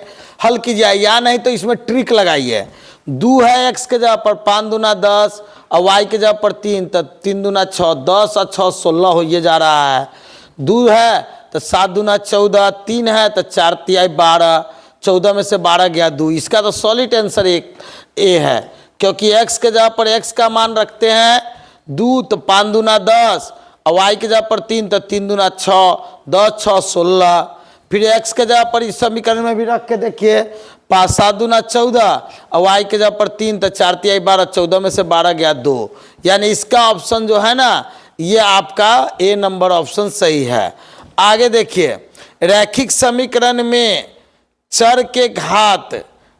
हल कीजिए। या नहीं तो इसमें ट्रिक लगाइए। 2 है x के जगह पर 5 दूना 10 और y के जगह पर 3, तो 3 दूना 6, 10 और 6 16 हो ये जा रहा है। 2 है तो 7 दूना 14, 3 है तो 4 तिहाई 12, 14 में से 12 गया 2। इसका तो सॉलिड आंसर एक ए है, क्योंकि x के जगह पर x का मान रखते हैं 2, तो 5 दूना 10 और y के जगह पर 3, तो 3 दूना 6, 10 6 16। फिर x के जगह पर इस समीकरण में भी रख के देखिए, 5 7 दूना 14 और y के जगह पर 3, तो 4 तिहाई 12, 14 में से 12 गया 2। यानी इसका ऑप्शन जो है ना, ये आपका ए नंबर ऑप्शन सही है। आगे देखिए, रैखिक समीकरण में चर के घात,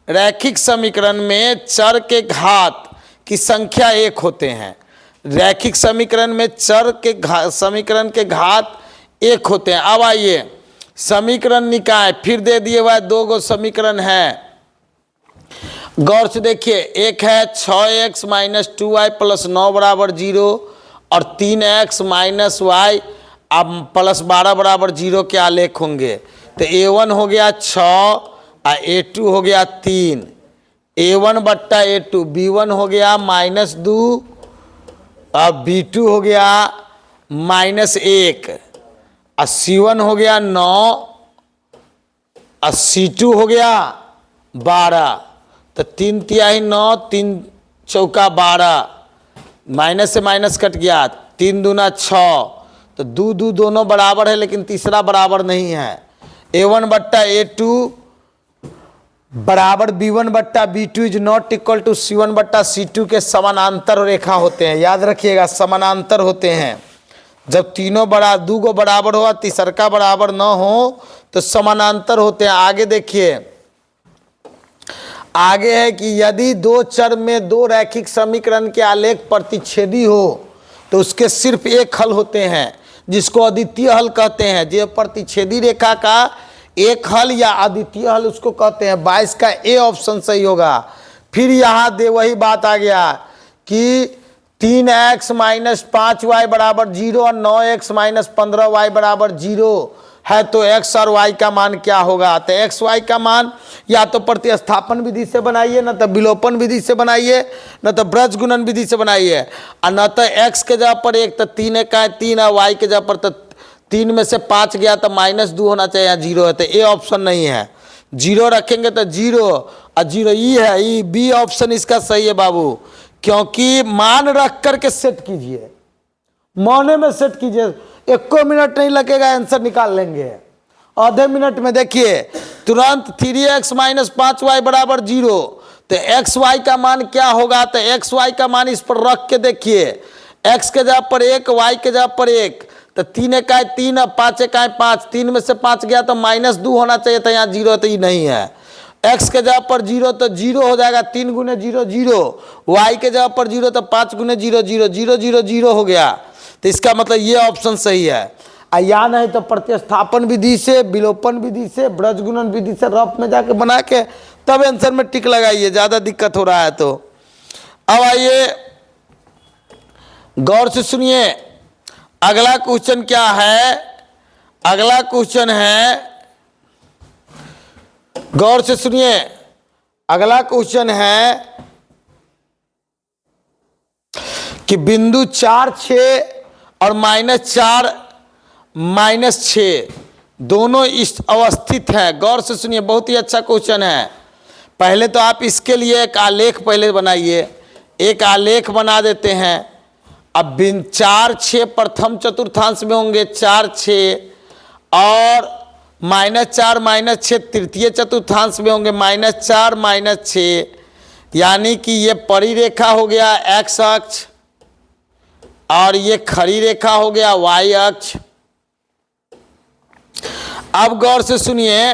रैखिक समीकरण में चर के घात की संख्या 1 होते हैं। रैखिक समीकरण में चर के समीकरण के घात 1 होते हैं। अब आइए समीकरण निकाय, फिर दे दिए हुआ 2 गो समीकरण है, गौर से देखिए। एक है 6x - 2y + 9 = 0 और 3x - y अब +12 = 0 के आलेख होंगे। तो a1 हो गया 6 और a2 हो गया 3, a1 बट्टा a2, b1 हो गया -2 और b2 हो गया -1 और c1 हो गया 9 और c2 हो गया 12। तो 3 तिहाई 9, 3 चौका 12, माइनस से माइनस कट गया, 3 दूना 6, तो 2 2 दोनों बराबर है लेकिन तीसरा बराबर नहीं है। a1 बट्टा a2 बराबर b1 बट्टा b2 is not equal to c1 बट्टा c2 के समानांतर रेखा होते हैं। याद रखिएगा, समानांतर होते हैं। जब तीनों दो गो बराबर हो, तीसरा बराबर न हो तो समानांतर होते हैं। आगे देखिए, आगे है कि यदि 2 चर में 2 रैखिक समीकरण के आलेख प्रतिच्छेदी हो तो उसके सिर्फ एक हल होते हैं, जिसको अद्वितीय हल कहते हैं। जो प्रतिच्छेदी रेखा का एक हल या अद्वितीय हल उसको कहते हैं। 22 का ए ऑप्शन सही होगा। फिर यहाँ दे वही बात आ गया कि 3x - 5y = 0 और 9x - 15y = 0 है, तो x और y का मान क्या होगा? तो x y का मान या तो प्रतिस्थापन विधि से बनाइए, न तो विलोपन विधि से बनाइए, न तो ब्रजगुणन विधि से बनाइए, और न तो x के जगह पर 1 तो 3 एकाई 3 और y के जगह पर तो 3 में से 5 गया तो -2 होना चाहिए, 0 है, तो ए ऑप्शन नहीं है। जीरो रखेंगे तो जीरो, और जीरो ई है, ई बी ऑप्शन इसका सही है बाबू, क्योंकि मान रख करके सेट कीजिए, मौने में सेट कीजिए, 1 मिनट नहीं लगेगा, आंसर निकाल लेंगे आधे मिनट में। देखिए तुरंत 3x माइनस 5y बराबर 0, तो एक्स वाई का मान क्या होगा, तो एक्स वाई का मान इस पर रख के देखिए, x के जगह पर 1, y के जगह पर 1, तो 3 इकाई 3, अब 5 इकाई 5, 3 में से 5 गया तो -2 होना चाहिए था, यहाँ 0 तो ये नहीं है। x के जगह पर 0 तो 0 हो जाएगा, 3 गुने 0 0, y के जगह पर 0 तो 5 गुने 0 0 0 0 0 हो गया, तो इसका मतलब ये ऑप्शन सही है। या नहीं तो प्रतिस्थापन विधि से, विलोपन विधि से, ब्रज गुणन विधि से रफ में जाके बना के तब आंसर में टिक लगाइए, ज्यादा दिक्कत हो रहा है तो। अब आइए गौर से सुनिए, अगला क्वेश्चन क्या है, अगला क्वेश्चन है, गौर से सुनिए, अगला क्वेश्चन है कि बिंदु 4 6 और -4 -6 दोनों इस अवस्थित हैं। गौर से सुनिए, बहुत ही अच्छा क्वेश्चन है। पहले तो आप इसके लिए एक आलेख पहले बनाइए, एक आलेख बना देते हैं। अब 4 6 प्रथम चतुर्थांश में होंगे, 4 6, और -4 -6 तृतीय चतुर्थांश में होंगे, -4 -6, यानी कि ये परिरेखा हो गया x अक्ष, और ये खड़ी रेखा हो गया y अक्ष। अब गौर से सुनिए,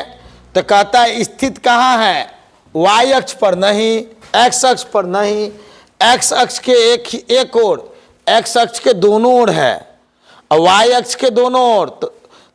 तो कहता है स्थित कहाँ है, y अक्ष पर नहीं, x अक्ष पर नहीं, x अक्ष के एक ओर, x अक्ष के दोनों ओर है, और y अक्ष के दोनों ओर,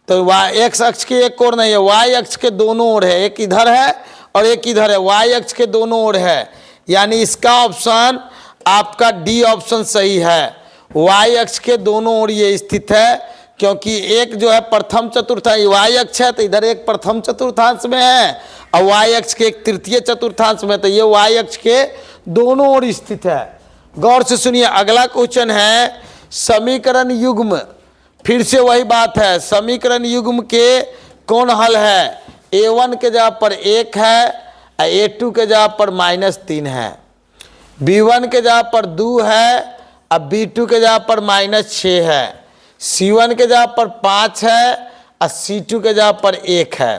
तो x अक्ष के एक ओर नहीं है, y अक्ष के दोनों ओर है, एक इधर है और एक इधर है, y अक्ष के दोनों ओर है, यानी इसका ऑप्शन आपका डी ऑप्शन सही है। y अक्ष के दोनों ओर ये स्थित है, क्योंकि एक जो है प्रथम चतुर्थांश y अक्ष है, तो इधर एक प्रथम चतुर्थांश में है, और y अक्ष के एक तृतीय चतुर्थांश में, तो ये y अक्ष के दोनों ओर स्थित है। गौर से सुनिए, अगला क्वेश्चन है समीकरण युग्म। फिर से वही बात है, समीकरण युग्म के कौन हल है, a1 के जगह पर 1 है, a2 के जगह पर -3 है, b1 के जगह पर 2 है, अब b2 के जगह पर -6 है, c1 के जगह पर 5 है, और c2 के जगह पर 1 है।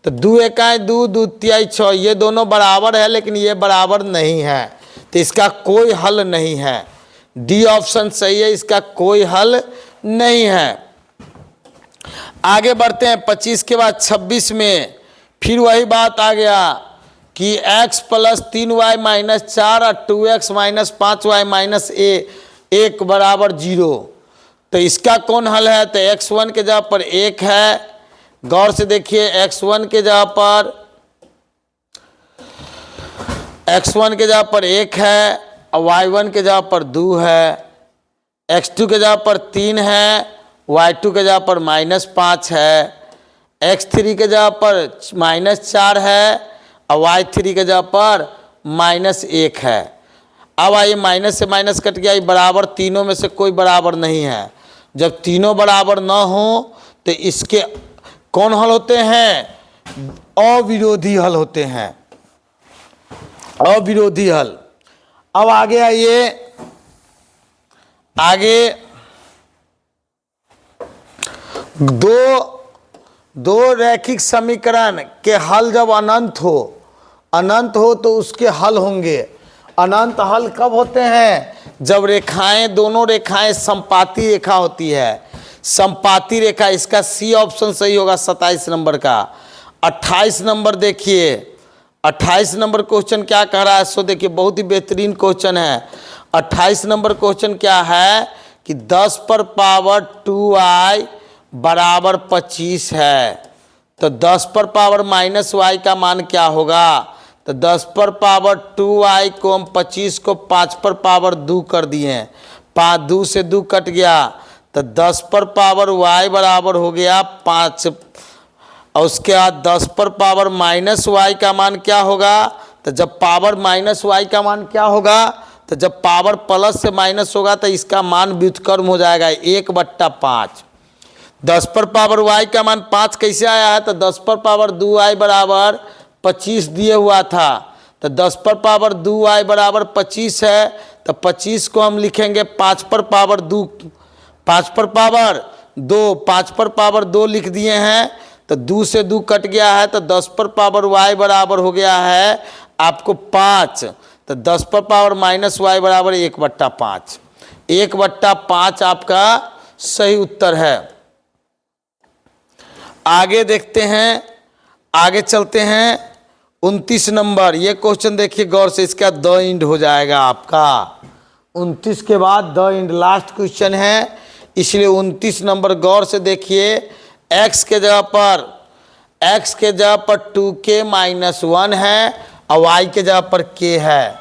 तो 2 इकाई 2, 2 तिहाई 6, ये दोनों बराबर है, लेकिन ये बराबर नहीं है, तो इसका कोई हल नहीं है। डी ऑप्शन सही है, इसका कोई हल नहीं है। आगे बढ़ते हैं 25 के बाद 26 में, फिर वही बात आ गया कि x + 3y - 4 और 2x - 5y - 1 बराबर 0, तो इसका कौन हल है, तो x1 के जगह पर 1 है। गौर से देखिए, x1 के जगह पर 1 है, और y1 के जगह पर 2 है, x2 के जगह पर 3 है, y2 के जगह पर -5 है, x3 के जगह पर -4 है, और y3 के जगह पर -1 है। अब आइए, माइनस से माइनस कट गया, ये बराबर तीनों में से कोई बराबर नहीं है। जब तीनों बराबर ना हो तो इसके कौन हल होते हैं, अविरोधी हल होते हैं, अविरोधी हल। अब आगे आइए, आगे दो रैखिक समीकरण के हल जब अनंत हो तो उसके हल होंगे। अनंत हल कब होते हैं, जब रेखाएं, दोनों रेखाएं संपाती रेखा होती है, संपाती रेखा। इसका सी ऑप्शन सही होगा 27 नंबर का। 28 नंबर देखिए, 28 नंबर क्वेश्चन क्या कह रहा है, सो देखिए, बहुत ही बेहतरीन क्वेश्चन है। 28 नंबर क्वेश्चन क्या है कि 10 पर पावर 2i बराबर 25 है, तो 10 पर पावर -y का मान क्या होगा, तो 10 पर पावर 2i को हम 25 को 5 पर पावर 2 कर दिए, 5 2 से 2 कट गया, तो 10 पर पावर y बराबर हो गया 5, और उसके बाद 10 पर पावर -y का मान क्या होगा, तो जब पावर -y का मान क्या होगा, तो जब पावर प्लस से माइनस होगा तो इसका मान व्युत्क्रम हो जाएगा 1/5। 10 पर पावर y का मान 5 कैसे आया है, तो 10 पर पावर 2i बराबर 25 दिए हुआ था, तो 10 पर पावर 2y बराबर 25 है, तो 25 को हम लिखेंगे 5 पर पावर 2, 5 पर पावर 2, 5 पर पावर 2 लिख दिए हैं, तो 2 से 2 कट गया है, तो 10 पर पावर y बराबर हो गया है आपको 5, तो 10 पर पावर माइनस y बराबर 1/5, 1/5 आपका सही उत्तर है। आगे देखते हैं, आगे चलते हैं 29 नंबर। ये क्वेश्चन देखिए गौर से, इसका द इंड हो जाएगा आपका। 29 के बाद द इंड लास्ट क्वेश्चन है, इसलिए 29 नंबर गौर से देखिए। x के जगह पर 2k - 1 है और y के जगह पर k है,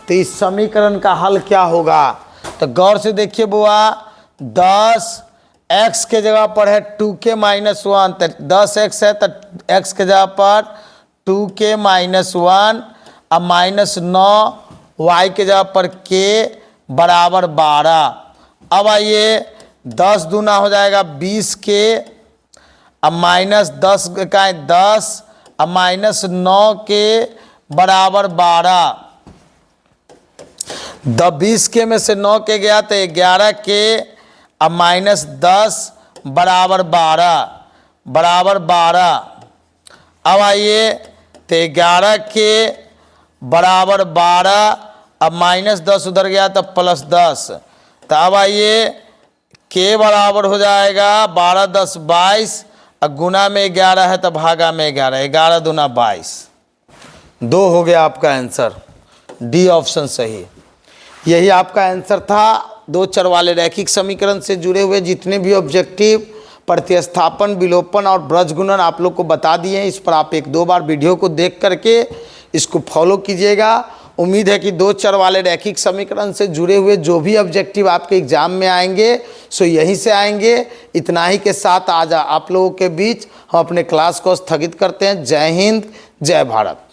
तो इस समीकरण का हल क्या होगा? तो गौर से देखिए बुआ, 10 x के जगह पर है 2k - 1, तो 10x है, तो x के जगह पर 2k - 1 और -9 y के जगह पर k बराबर 12। अब आइए 10 दूना हो जाएगा 20k और -10 का 10 और -9k बराबर 12। 20k में से 9k गया तो 11k और -10 बराबर 12। अब आइए तो 11k बराबर 12 अब -10 उधर गया तो +10, तो अब आइए k बराबर हो जाएगा 12 10 22 और गुना में 11 है तो भागा में 11, 11 दूना 22, 2 हो गया आपका आंसर, डी ऑप्शन सही। यही आपका आंसर था। 2 चर वाले रैखिक समीकरण से जुड़े हुए जितने भी ऑब्जेक्टिव, प्रतिस्थापन, विलोपन और ब्रजगुणन आप लोग को बता दिए हैं। इस पर आप 1-2 बार वीडियो को देख करके इसको फॉलो कीजिएगा। उम्मीद है कि 2 चर वाले रैखिक समीकरण से जुड़े हुए जो भी ऑब्जेक्टिव आपके एग्जाम में आएंगे सो यहीं से आएंगे। इतना ही के साथ आज आप लोगों के बीच हम अपने क्लास को स्थगित करते हैं। जय हिंद, जय भारत।